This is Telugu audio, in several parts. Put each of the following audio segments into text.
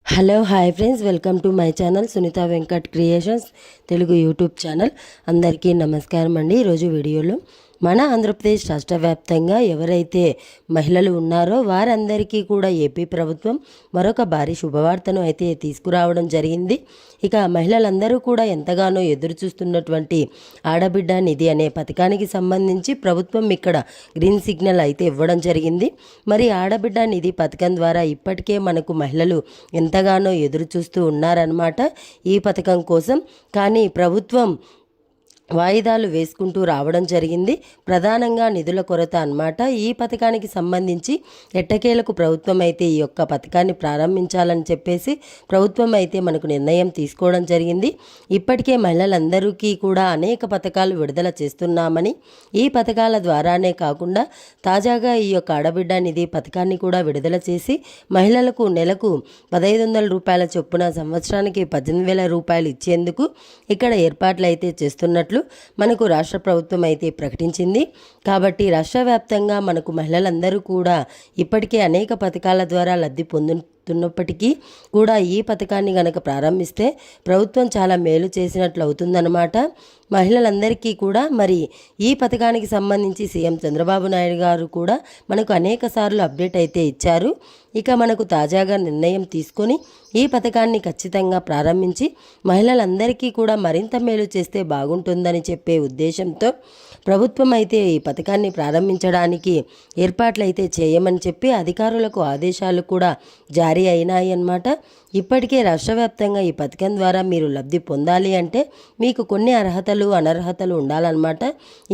Hello hi friends, welcome to my channel Sunitha Venkat creations Telugu YouTube channel. అందరికీ నమస్కారం అండి. ఈరోజు వీడియోలో మన ఆంధ్రప్రదేశ్ రాష్ట్ర వ్యాప్తంగా ఎవరైతే మహిళలు ఉన్నారో వారందరికీ కూడా ఏపీ ప్రభుత్వం మరొక భారీ శుభవార్తను అయితే తీసుకురావడం జరిగింది. ఇక మహిళలందరూ కూడా ఎంతగానో ఎదురు చూస్తున్నటువంటి ఆడబిడ్డ నిధి అనే పథకానికి సంబంధించి ప్రభుత్వం ఇక్కడ గ్రీన్ సిగ్నల్ అయితే ఇవ్వడం జరిగింది. మరి ఆడబిడ్డ నిధి పథకం ద్వారా ఇప్పటికే మనకు మహిళలు ఎంతగానో ఎదురు చూస్తూ ఉన్నారన్నమాట ఈ పథకం కోసం. కానీ ప్రభుత్వం వాయిదాలు వేసుకుంటూ రావడం జరిగింది. ప్రధానంగా నిధుల కొరత అన్నమాట. ఈ పథకానికి సంబంధించి ఎట్టకేలకు ప్రభుత్వం అయితే ఈ యొక్క పథకాన్ని ప్రారంభించాలని చెప్పేసి ప్రభుత్వం అయితే మనకు నిర్ణయం తీసుకోవడం జరిగింది. ఇప్పటికే మహిళలందరికీ కూడా అనేక పథకాలు విడుదల చేస్తున్నామని, ఈ పథకాల ద్వారానే కాకుండా తాజాగా ఈ యొక్క ఆడబిడ్డ నిధి పథకాన్ని కూడా విడుదల చేసి మహిళలకు నెలకు 1,500 రూపాయల చొప్పున సంవత్సరానికి 18,000 రూపాయలు ఇచ్చేందుకు ఇక్కడ ఏర్పాట్లు అయితే చేస్తున్నట్లు మనకు రాష్ట్ర ప్రభుత్వం అయితే ప్రకటించింది. కాబట్టి రాష్ట్ర వ్యాప్తంగా మనకు మహిళలందరూ కూడా ఇప్పటికే అనేక పథకాల ద్వారా లబ్ధి పొందుతున్నప్పటికీ కూడా ఈ పథకాన్ని గనక ప్రారంభిస్తే ప్రభుత్వం చాలా మేలు చేసినట్లు అవుతుందన్నమాట మహిళలందరికీ కూడా. మరి ఈ పథకానికి సంబంధించి సీఎం చంద్రబాబు నాయుడు గారు కూడా మనకు అనేక సార్లు అప్డేట్ అయితే ఇచ్చారు. ఇక మనకు తాజాగా నిర్ణయం తీసుకొని ఈ పథకాన్ని ఖచ్చితంగా ప్రారంభించి మహిళలందరికీ కూడా మరింత మేలు చేస్తే బాగుంటుందని చెప్పే ఉద్దేశంతో ప్రభుత్వం అయితే ఈ పథకాన్ని ప్రారంభించడానికి ఏర్పాట్లు అయితే చేయమని చెప్పి అధికారులకు ఆదేశాలు కూడా జారీ అయినాయి అన్నమాట. ఇప్పటికే రాష్ట్ర వ్యాప్తంగా ఈ పథకం ద్వారా మీరు లబ్ధి పొందాలి అంటే మీకు కొన్ని అర్హతలు అనర్హతలు ఉండాలన్నమాట.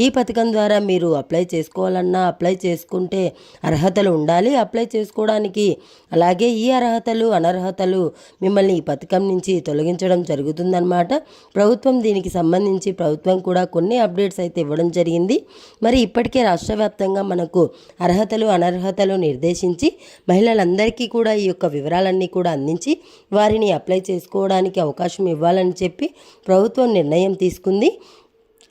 ఈ పథకం ద్వారా మీరు అప్లై చేసుకోవాలన్నా అప్లై చేసుకుంటే అర్హతలు ఉండాలి. అప్లై చేసుకోవడానికి అలాగే ఈ అర్హతలు అనర్హతలు మిమ్మల్ని ఈ పథకం నుంచి తొలగించడం జరుగుతుందన్నమాట. ప్రభుత్వం దీనికి సంబంధించి ప్రభుత్వం కూడా కొన్ని అప్డేట్స్ అయితే ఇవ్వడం జరిగింది. మరి ఇప్పటికే రాష్ట్ర వ్యాప్తంగా మనకు అర్హతలు అనర్హతలు నిర్దేశించి మహిళలందరికీ కూడా ఈ యొక్క వివరాలన్నీ కూడా అందించి వారిని అప్లై చేసుకోవడానికి అవకాశం ఇవ్వాలని చెప్పి ప్రభుత్వం నిర్ణయం తీసుకుంది.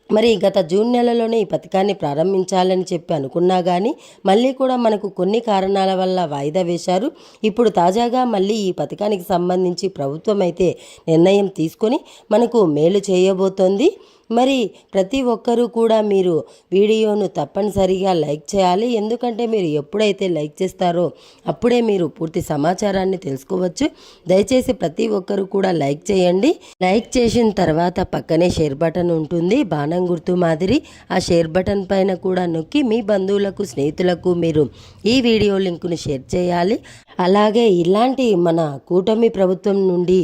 మరి గత జూన్ నెలలోనే ఈ పథకాన్ని ప్రారంభించాలని చెప్పి అనుకున్నా కానీ మళ్ళీ కూడా మనకు కొన్ని కారణాల వల్ల వాయిదా వేశారు. ఇప్పుడు తాజాగా మళ్ళీ ఈ పథకానికి సంబంధించి ప్రభుత్వం అయితే నిర్ణయం తీసుకొని మనకు మేలు చేయబోతోంది. మరి ప్రతి ఒక్కరూ కూడా మీరు వీడియోను తప్పనిసరిగా లైక్ చేయాలి. ఎందుకంటే మీరు ఎప్పుడైతే లైక్ చేస్తారో అప్పుడే మీరు పూర్తి సమాచారాన్ని తెలుసుకోవచ్చు. దయచేసి ప్రతి ఒక్కరూ కూడా లైక్ చేయండి. లైక్ చేసిన తర్వాత పక్కనే షేర్ బటన్ ఉంటుంది, బాణం గుర్తు మాదిరి. ఆ షేర్ బటన్ పైన కూడా నొక్కి మీ బంధువులకు స్నేహితులకు మీరు ఈ వీడియో లింకును షేర్ చేయాలి. అలాగే ఇలాంటి మన కూటమి ప్రభుత్వం నుండి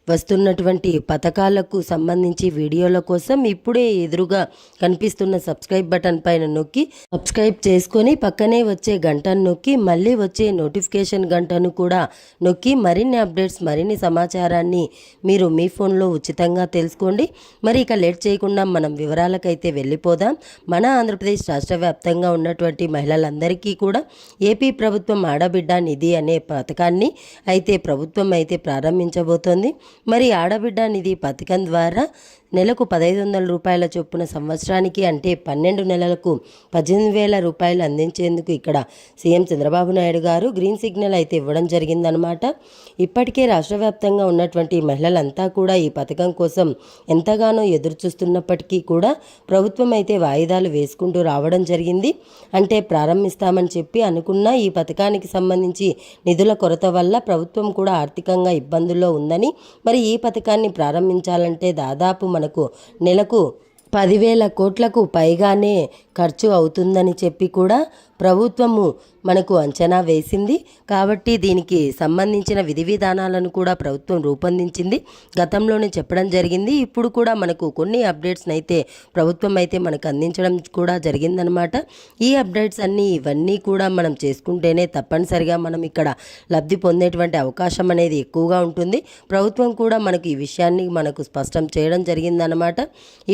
వస్తున్నటువంటి పథకాలకు సంబంధించి వీడియోల కోసం ఇప్పుడే ఎదురుగా కనిపిస్తున్న సబ్స్క్రైబ్ బటన్ పైన నొక్కి సబ్స్క్రైబ్ చేసుకొని పక్కనే వచ్చే గంటను నొక్కి మళ్ళీ వచ్చే నోటిఫికేషన్ గంటను కూడా నొక్కి మరిన్ని అప్డేట్స్ మరిన్ని సమాచారాన్ని మీరు మీ ఫోన్లో ఉచితంగా తెలుసుకోండి. మరి ఇక లేట్ చేయకుండా మనం వివరాలకైతే వెళ్ళిపోదాం. మన ఆంధ్రప్రదేశ్ రాష్ట్ర వ్యాప్తంగా ఉన్నటువంటి మహిళలందరికీ కూడా ఏపీ ప్రభుత్వం ఆడబిడ్డ నిధి అనే పథకాన్ని అయితే ప్రభుత్వం అయితే ప్రారంభించబోతోంది. మరి ఆడబిడ్డ నిధి పథకం ద్వారా నెలకు 1,500 రూపాయల చొప్పున సంవత్సరానికి అంటే 12 నెలలకు 18,000 రూపాయలు అందించేందుకు ఇక్కడ సీఎం చంద్రబాబు నాయుడు గారు గ్రీన్ సిగ్నల్ అయితే ఇవ్వడం జరిగిందనమాట. ఇప్పటికే రాష్ట్ర వ్యాప్తంగా ఉన్నటువంటి మహిళలంతా కూడా ఈ పథకం కోసం ఎంతగానో ఎదురు చూస్తున్నప్పటికీ కూడా ప్రభుత్వం అయితే వాయిదాలు వేసుకుంటూ రావడం జరిగింది. అంటే ప్రారంభిస్తామని చెప్పి అనుకున్న ఈ పథకానికి సంబంధించి నిధుల కొరత వల్ల ప్రభుత్వం కూడా ఆర్థికంగా ఇబ్బందుల్లో ఉందని, మరి ఈ పథకాన్ని ప్రారంభించాలంటే దాదాపు మనకు నెలకు 10,000 కోట్లకు పైగానే ఖర్చు అవుతుందని చెప్పి కూడా ప్రభుత్వము మనకు అంచనా వేసింది. కాబట్టి దీనికి సంబంధించిన విధి విధానాలను కూడా ప్రభుత్వం రూపొందించింది. గతంలోనే చెప్పడం జరిగింది. ఇప్పుడు కూడా మనకు కొన్ని అప్డేట్స్ని అయితే ప్రభుత్వం అయితే మనకు అందించడం కూడా జరిగిందనమాట. ఈ అప్డేట్స్ ఇవన్నీ కూడా మనం చేసుకుంటేనే తప్పనిసరిగా మనం ఇక్కడ లబ్ధి పొందేటువంటి అవకాశం అనేది ఎక్కువగా ఉంటుంది. ప్రభుత్వం కూడా మనకు ఈ విషయాన్ని మనకు స్పష్టం చేయడం జరిగిందనమాట.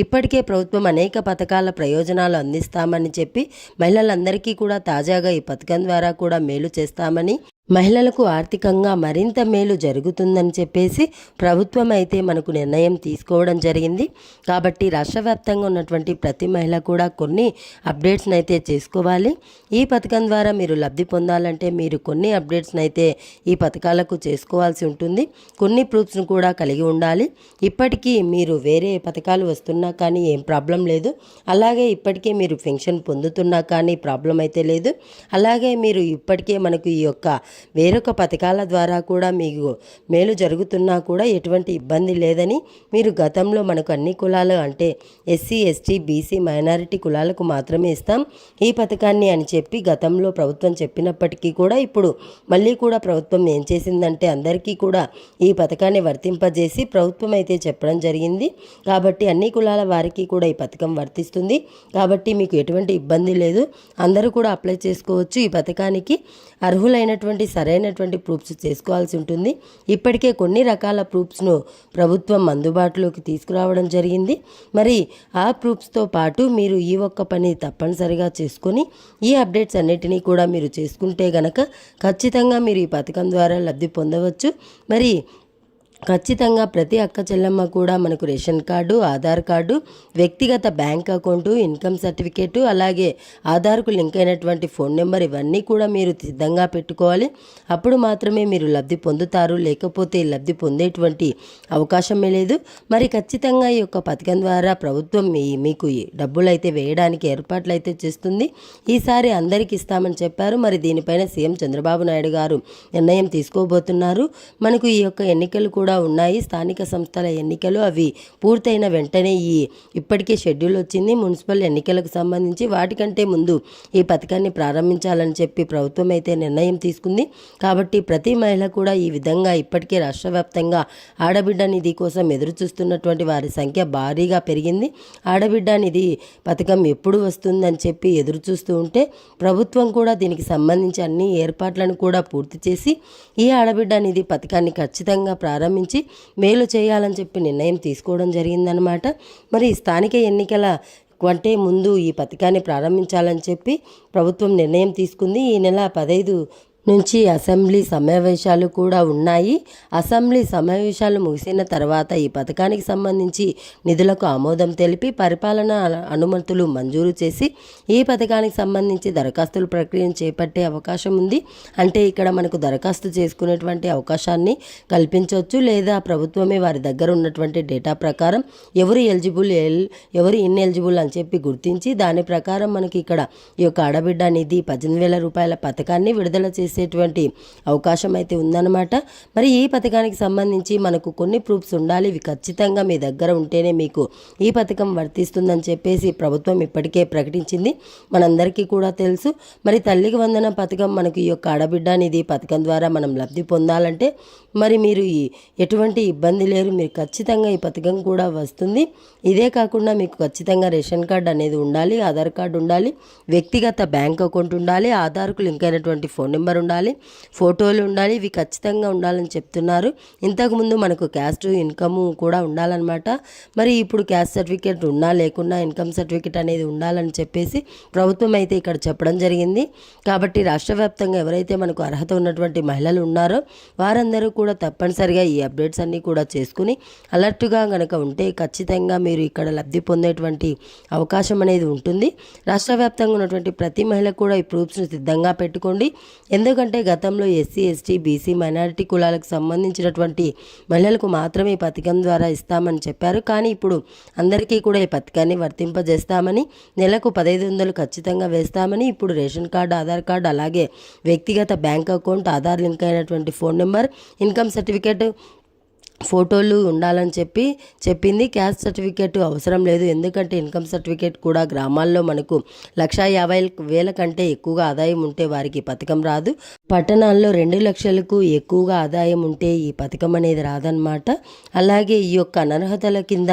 ఇప్పటికే ప్రభుత్వం అనేక పథకాల ప్రయోజనాలు అందిస్తామని చెప్పి మహిళలందరికీ కూడా తాజాగా ఈ పథకం ద్వారా కూడా మేలు చేస్తామని మహిళలకు ఆర్థికంగా మరింత మేలు జరుగుతుందని చెప్పేసి ప్రభుత్వం అయితే మనకు నిర్ణయం తీసుకోవడం జరిగింది. కాబట్టి రాష్ట్ర వ్యాప్తంగా ఉన్నటువంటి ప్రతి మహిళ కూడా కొన్ని అప్డేట్స్ని అయితే చేసుకోవాలి. ఈ పథకం ద్వారా మీరు లబ్ధి పొందాలంటే మీరు కొన్ని అప్డేట్స్ని అయితే ఈ పథకాలకు చేసుకోవాల్సి ఉంటుంది. కొన్ని ప్రూఫ్స్ను కూడా కలిగి ఉండాలి. ఇప్పటికీ మీరు వేరే పథకాలు వస్తున్నా కానీ ఏం ప్రాబ్లం లేదు. అలాగే ఇప్పటికే మీరు పెన్షన్ పొందుతున్నా కానీ ప్రాబ్లం అయితే లేదు. అలాగే మీరు ఇప్పటికే మనకు ఈ యొక్క వేరొక పథకాల ద్వారా కూడా మీకు మేలు జరుగుతున్నా కూడా ఎటువంటి ఇబ్బంది లేదని, మీరు గతంలో మనకు అన్ని కులాలు అంటే ఎస్సీ, ఎస్టీ, బీసీ, మైనారిటీ కులాలకు మాత్రమే ఇస్తాం ఈ పథకాన్ని అని చెప్పి గతంలో ప్రభుత్వం చెప్పినప్పటికీ కూడా ఇప్పుడు మళ్ళీ కూడా ప్రభుత్వం ఏం చేసిందంటే అందరికీ కూడా ఈ పథకాన్ని వర్తింపజేసి ప్రభుత్వం అయితే చెప్పడం జరిగింది. కాబట్టి అన్ని కులాల వారికి కూడా ఈ పథకం వర్తిస్తుంది. కాబట్టి మీకు ఎటువంటి ఇబ్బంది లేదు. అందరూ కూడా అప్లై చేసుకోవచ్చు. ఈ పథకానికి అర్హులైనటువంటి సరైనటువంటి ప్రూఫ్స్ చేసుకోవాల్సి ఉంటుంది. ఇప్పటికే కొన్ని రకాల ప్రూఫ్స్ను ప్రభుత్వం అందుబాటులోకి తీసుకురావడం జరిగింది. మరి ఆ ప్రూఫ్స్తో పాటు మీరు ఈ ఒక్క పని తప్పనిసరిగా చేసుకొని ఈ అప్డేట్స్ అన్నిటినీ కూడా మీరు చేసుకుంటే గనక ఖచ్చితంగా మీరు ఈ పథకం ద్వారా లబ్ధి పొందవచ్చు. మరి ఖచ్చితంగా ప్రతి అక్క చెల్లెమ్మ కూడా మనకు రేషన్ కార్డు, ఆధార్ కార్డు, వ్యక్తిగత బ్యాంక్ అకౌంటు, ఇన్కమ్ సర్టిఫికేటు, అలాగే ఆధార్కు లింక్ అయినటువంటి ఫోన్ నెంబర్ ఇవన్నీ కూడా మీరు సిద్ధంగా పెట్టుకోవాలి. అప్పుడు మాత్రమే మీరు లబ్ధి పొందుతారు. లేకపోతే లబ్ధి పొందేటువంటి అవకాశమే లేదు. మరి ఖచ్చితంగా ఈ యొక్క పథకం ద్వారా ప్రభుత్వం మీకు డబ్బులు అయితే వేయడానికి ఏర్పాట్లు అయితే చేస్తుంది. ఈసారి అందరికీ ఇస్తామని చెప్పారు. మరి దీనిపైన సీఎం చంద్రబాబు నాయుడు గారు నిర్ణయం తీసుకోబోతున్నారు. మనకు ఈ యొక్క ఎన్నికలు కూడా ఉన్నాయి. స్థానిక సంస్థల ఎన్నికలు అవి పూర్తయిన వెంటనే ఇప్పటికే షెడ్యూల్ వచ్చింది. మున్సిపల్ ఎన్నికలకు సంబంధించి వాటికంటే ముందు ఈ పథకాన్ని ప్రారంభించాలని చెప్పి ప్రభుత్వం అయితే నిర్ణయం తీసుకుంది. కాబట్టి ప్రతి మహిళ కూడా ఈ విధంగా ఇప్పటికే రాష్ట్ర వ్యాప్తంగా ఆడబిడ్డ నిధి కోసం ఎదురు చూస్తున్నటువంటి వారి సంఖ్య భారీగా పెరిగింది. ఆడబిడ్డ నిధి పథకం ఎప్పుడు వస్తుందని చెప్పి ఎదురు చూస్తూ ఉంటే ప్రభుత్వం కూడా దీనికి సంబంధించి అన్ని ఏర్పాట్లను కూడా పూర్తి చేసి ఈ ఆడబిడ్డ నిధి పథకాన్ని ఖచ్చితంగా ప్రారంభించి మేలు చేయాలని చెప్పి నిర్ణయం తీసుకోవడం జరిగిందనమాట. మరి స్థానిక ఎన్నికల కంటే ముందు ఈ పథకాన్ని ప్రారంభించాలని చెప్పి ప్రభుత్వం నిర్ణయం తీసుకుంది. ఈ నెల 15 నుంచి అసెంబ్లీ సమావేశాలు కూడా ఉన్నాయి. అసెంబ్లీ సమావేశాలు ముగిసిన తర్వాత ఈ పథకానికి సంబంధించి నిధులకు ఆమోదం తెలిపి పరిపాలనా అనుమతులు మంజూరు చేసి ఈ పథకానికి సంబంధించి దరఖాస్తుల ప్రక్రియను చేపట్టే అవకాశం ఉంది. అంటే ఇక్కడ మనకు దరఖాస్తు చేసుకునేటువంటి అవకాశాన్ని కల్పించవచ్చు. లేదా ప్రభుత్వమే వారి దగ్గర ఉన్నటువంటి డేటా ప్రకారం ఎవరు ఎలిజిబుల్, ఎవరు ఇన్ఎలిజిబుల్ అని చెప్పి గుర్తించి దాని ప్రకారం మనకి ఇక్కడ ఈ యొక్క ఆడబిడ్డ నిధి 18,000 రూపాయల పథకాన్ని విడుదల చేసేటువంటి అవకాశం అయితే ఉందన్నమాట. మరి ఈ పథకానికి సంబంధించి మనకు కొన్ని ప్రూఫ్స్ ఉండాలి. ఇవి ఖచ్చితంగా మీ దగ్గర ఉంటేనే మీకు ఈ పథకం వర్తిస్తుందని చెప్పేసి ప్రభుత్వం ఇప్పటికే ప్రకటించింది. మనందరికీ కూడా తెలుసు. మరి తల్లికి వందన పథకం మనకు ఈ యొక్క ఆడబిడ్డ నిధి పథకం ద్వారా మనం లబ్ధి పొందాలంటే మరి మీరు ఎటువంటి ఇబ్బంది లేరు. మీరు ఖచ్చితంగా ఈ పథకం కూడా వస్తుంది. ఇదే కాకుండా మీకు ఖచ్చితంగా రేషన్ కార్డు అనేది ఉండాలి, ఆధార్ కార్డు ఉండాలి, వ్యక్తిగత బ్యాంక్ అకౌంట్ ఉండాలి, ఆధార్కు లింక్ అయినటువంటి ఫోన్ నెంబర్ ఉండాలి, ఫోటోలు ఉండాలి. ఇవి ఖచ్చితంగా ఉండాలని చెప్తున్నారు. ఇంతకుముందు మనకు క్యాస్ట్, ఇన్కమ్ కూడా ఉండాలన్నమాట. మరి ఇప్పుడు క్యాస్ట్ సర్టిఫికేట్ ఉన్నా లేకున్నా ఇన్కమ్ సర్టిఫికేట్ అనేది ఉండాలని చెప్పేసి ప్రభుత్వం అయితే ఇక్కడ చెప్పడం జరిగింది. కాబట్టి రాష్ట్ర వ్యాప్తంగా ఎవరైతే మనకు అర్హత ఉన్నటువంటి మహిళలు ఉన్నారో వారందరూ కూడా తప్పనిసరిగా ఈ అప్డేట్స్ అన్నీ కూడా చేసుకుని అలర్ట్గా కనుక ఉంటే ఖచ్చితంగా మీరు ఇక్కడ లబ్ధి పొందేటువంటి అవకాశం అనేది ఉంటుంది. రాష్ట్ర వ్యాప్తంగా ఉన్నటువంటి ప్రతి మహిళ కూడా ఈ ప్రూఫ్స్ను సిద్ధంగా పెట్టుకోండి. ఎందుకంటే గతంలో ఎస్సీ, ఎస్టీ, బీసీ, మైనారిటీ కులాలకు సంబంధించినటువంటి మహిళలకు మాత్రమే ఈ పథకం ద్వారా ఇస్తామని చెప్పారు. కానీ ఇప్పుడు అందరికీ కూడా ఈ పథకాన్ని వర్తింపజేస్తామని, నెలకు 1500 ఖచ్చితంగా వేస్తామని, ఇప్పుడు రేషన్ కార్డు, ఆధార్ కార్డు, అలాగే వ్యక్తిగత బ్యాంక్ అకౌంట్, ఆధార్ లింక్ అయినటువంటి ఫోన్ నెంబర్, ఇన్కమ్ సర్టిఫికేట్, ఫోటోలు ఉండాలని చెప్పింది. క్యాస్ట్ సర్టిఫికేట్ అవసరం లేదు. ఎందుకంటే ఇన్కమ్ సర్టిఫికేట్ కూడా గ్రామాల్లో మనకు 1,50,000 కంటే ఎక్కువగా ఆదాయం ఉంటే వారికి పథకం రాదు. పట్టణాల్లో 2 లక్షలకు ఎక్కువగా ఆదాయం ఉంటే ఈ పథకం అనేది రాదన్నమాట. అలాగే ఈ యొక్క అనర్హతల కింద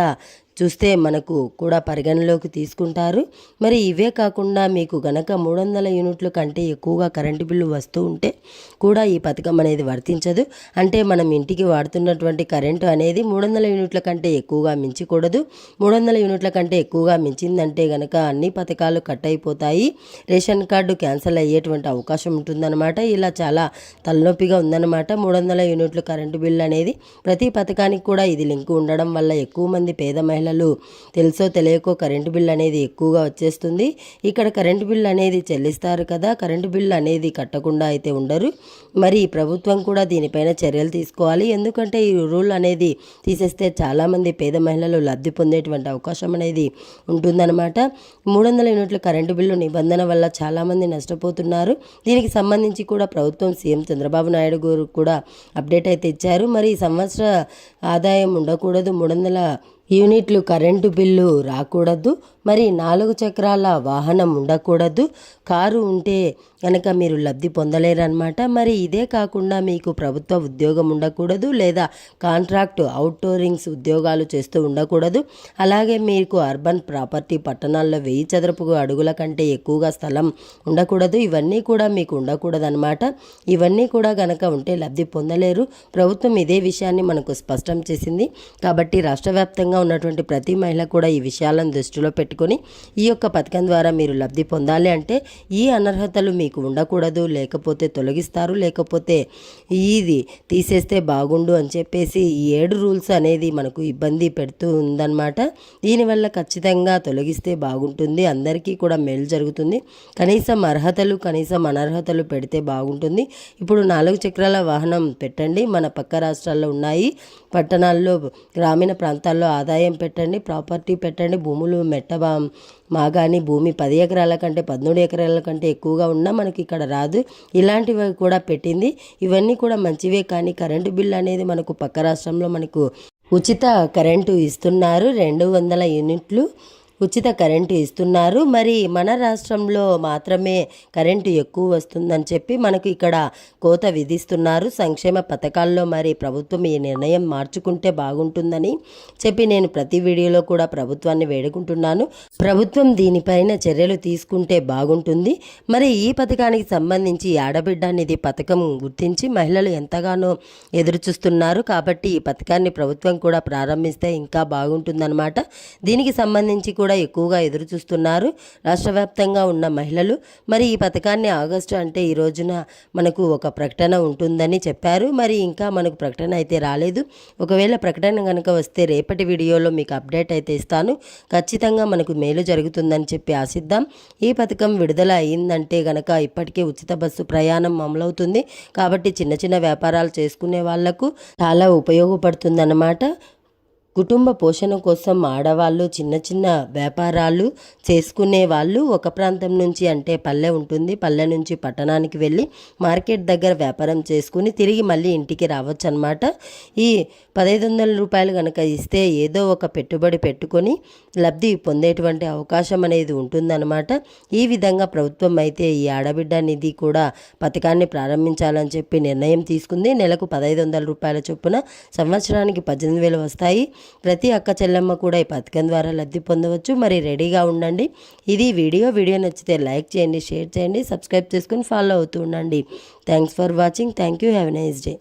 చూస్తే మనకు కూడా పరిగణలోకి తీసుకుంటారు. మరి ఇవే కాకుండా మీకు గనక 300 యూనిట్ల కంటే ఎక్కువగా కరెంటు బిల్లు వస్తూ ఉంటే కూడా ఈ పథకం అనేది వర్తించదు. అంటే మనం ఇంటికి వాడుతున్నటువంటి కరెంటు అనేది 300 యూనిట్ల కంటే ఎక్కువగా మించకూడదు. 300 యూనిట్ల కంటే ఎక్కువగా మించిందంటే గనక అన్ని పథకాలు కట్ అయిపోతాయి, రేషన్ కార్డు క్యాన్సిల్ అయ్యేటువంటి అవకాశం ఉంటుందన్నమాట. ఇలా చాలా తలనొప్పిగా ఉందన్నమాట. 300 యూనిట్ల కరెంటు బిల్లు అనేది ప్రతి పథకానికి కూడా ఇది లింక్ ఉండడం వల్ల ఎక్కువ మంది పేద మహిళలు తెలుసో తెలియకో కరెంటు బిల్లు అనేది ఎక్కువగా వచ్చేస్తుంది. ఇక్కడ కరెంటు బిల్లు అనేది చెల్లిస్తారు కదా, కరెంటు బిల్లు అనేది కట్టకుండా అయితే ఉండరు. మరి ప్రభుత్వం కూడా దీనిపైన చర్యలు తీసుకోవాలి. ఎందుకంటే ఈ రూల్ అనేది తీసేస్తే చాలామంది పేద మహిళలు లబ్ధి పొందేటువంటి అవకాశం అనేది ఉంటుందన్నమాట. 300 యూనిట్ల కరెంటు బిల్లు నిబంధన వల్ల చాలామంది నష్టపోతున్నారు. దీనికి సంబంధించి కూడా ప్రభుత్వం సీఎం చంద్రబాబు నాయుడు గారు కూడా అప్డేట్ అయితే ఇచ్చారు. మరి ఈ సంవత్సర ఆదాయం ఉండకూడదు, 300 యూనిట్లు కరెంటు బిల్లు రాకూడదు, మరి 4 చక్రాల వాహనం ఉండకూడదు, కారు ఉంటే కనుక మీరు లబ్ధి పొందలేరన్నమాట. మరి ఇదే కాకుండా మీకు ప్రభుత్వ ఉద్యోగం ఉండకూడదు, లేదా కాంట్రాక్ట్ అవుట్డోరింగ్స్ ఉద్యోగాలు చేస్తూ ఉండకూడదు. అలాగే మీకు అర్బన్ ప్రాపర్టీ పట్టణాల్లో 1000 చదరపు అడుగుల కంటే ఎక్కువగా స్థలం ఉండకూడదు. ఇవన్నీ కూడా మీకు ఉండకూడదు అనమాట. ఇవన్నీ కూడా గనక ఉంటే లబ్ధి పొందలేరు. ప్రభుత్వం ఇదే విషయాన్ని మనకు స్పష్టం చేసింది. కాబట్టి రాష్ట్ర వ్యాప్తంగా ఉన్నటువంటి ప్రతి మహిళ కూడా ఈ విషయాలను దృష్టిలో పెట్టుకొని ఈ యొక్క పథకం ద్వారా మీరు లబ్ధి పొందాలి అంటే ఈ అనర్హతలు మీకు ఉండకూడదు, లేకపోతే తొలగిస్తారు, లేకపోతే ఇది తీసేస్తే బాగుండు అని చెప్పేసి ఈ 7 రూల్స్ అనేది మనకు ఇబ్బంది పెడుతూ ఉందన్నమాట. దీనివల్ల ఖచ్చితంగా తొలగిస్తే బాగుంటుంది, అందరికీ కూడా మేలు జరుగుతుంది. కనీసం అర్హతలు కనీసం అనర్హతలు పెడితే బాగుంటుంది. ఇప్పుడు 4 చక్రాల వాహనం పెట్టండి, మన పక్క రాష్ట్రాల్లో ఉన్నాయి, పట్టణాల్లో గ్రామీణ ప్రాంతాల్లో ఆదాయం పెట్టండి, ప్రాపర్టీ పెట్టండి, భూములు మాగాని భూమి 10 ఎకరాల కంటే 13 ఎకరాల కంటే ఎక్కువగా ఉన్నా మనకి ఇక్కడ రాదు. ఇలాంటివి కూడా పెట్టింది. ఇవన్నీ కూడా మంచివే, కానీ కరెంటు బిల్ అనేది మనకు పక్క రాష్ట్రంలో మనకు ఉచిత కరెంటు ఇస్తున్నారు. 200 యూనిట్లు ఉచిత కరెంటు ఇస్తున్నారు. మరి మన రాష్ట్రంలో మాత్రమే కరెంటు ఎక్కువ వస్తుందని చెప్పి మనకు ఇక్కడ కోత విధిస్తున్నారు సంక్షేమ పథకాల్లో. మరి ప్రభుత్వం ఈ నిర్ణయం మార్చుకుంటే బాగుంటుందని చెప్పి నేను ప్రతి వీడియోలో కూడా ప్రభుత్వాన్ని వేడుకుంటున్నాను. ప్రభుత్వం దీనిపైన చర్యలు తీసుకుంటే బాగుంటుంది. మరి ఈ పథకానికి సంబంధించి ఆడబిడ్డ నిధి పథకం గుర్తించి మహిళలు ఎంతగానో ఎదురు చూస్తున్నారు. కాబట్టి ఈ పథకాన్ని ప్రభుత్వం కూడా ప్రారంభిస్తే ఇంకా బాగుంటుందన్నమాట. దీనికి సంబంధించి కూడా ఎక్కువగా ఎదురు చూస్తున్నారు రాష్ట్ర వ్యాప్తంగా ఉన్న మహిళలు. మరి ఈ పథకాన్ని ఆగస్టు అంటే ఈ రోజున మనకు ఒక ప్రకటన ఉంటుందని చెప్పారు. మరి ఇంకా మనకు ప్రకటన అయితే రాలేదు. ఒకవేళ ప్రకటన కనుక వస్తే రేపటి వీడియోలో మీకు అప్డేట్ అయితే ఇస్తాను. ఖచ్చితంగా మనకు మేలు జరుగుతుందని చెప్పి ఆశిద్దాం. ఈ పథకం విడుదల అయిందంటే గనక ఇప్పటికే ఉచిత బస్సు ప్రయాణం అమలవుతుంది. కాబట్టి చిన్న చిన్న వ్యాపారాలు చేసుకునే వాళ్లకు చాలా ఉపయోగపడుతుందన్నమాట. కుటుంబ పోషణ కోసం ఆడవాళ్ళు చిన్న చిన్న వ్యాపారాలు చేసుకునే వాళ్ళు ఒక ప్రాంతం నుంచి, అంటే పల్లె ఉంటుంది, పల్లె నుంచి పట్టణానికి వెళ్ళి మార్కెట్ దగ్గర వ్యాపారం చేసుకుని తిరిగి మళ్ళీ ఇంటికి రావచ్చు అనమాట. ఈ 1500 రూపాయలు కనుక ఇస్తే ఏదో ఒక పెట్టుబడి పెట్టుకొని లబ్ధి పొందేటువంటి అవకాశం అనేది ఉంటుందన్నమాట. ఈ విధంగా ప్రభుత్వం అయితే ఈ ఆడబిడ్డ నిధి కూడా పథకాన్ని ప్రారంభించాలని చెప్పి నిర్ణయం తీసుకుంది. నెలకు 1500 రూపాయల చొప్పున సంవత్సరానికి 18,000 వస్తాయి. ప్రతి అక్క చెల్లెమ్మ కూడా ఈ పథకం ద్వారా లబ్ధి పొందవచ్చు. మరి రెడీగా ఉండండి. ఇది వీడియో నచ్చితే లైక్ చేయండి, షేర్ చేయండి, సబ్స్క్రైబ్ చేసుకొని ఫాలో అవుతూ ఉండండి. Thanks for watching. Thank you. Have a nice day.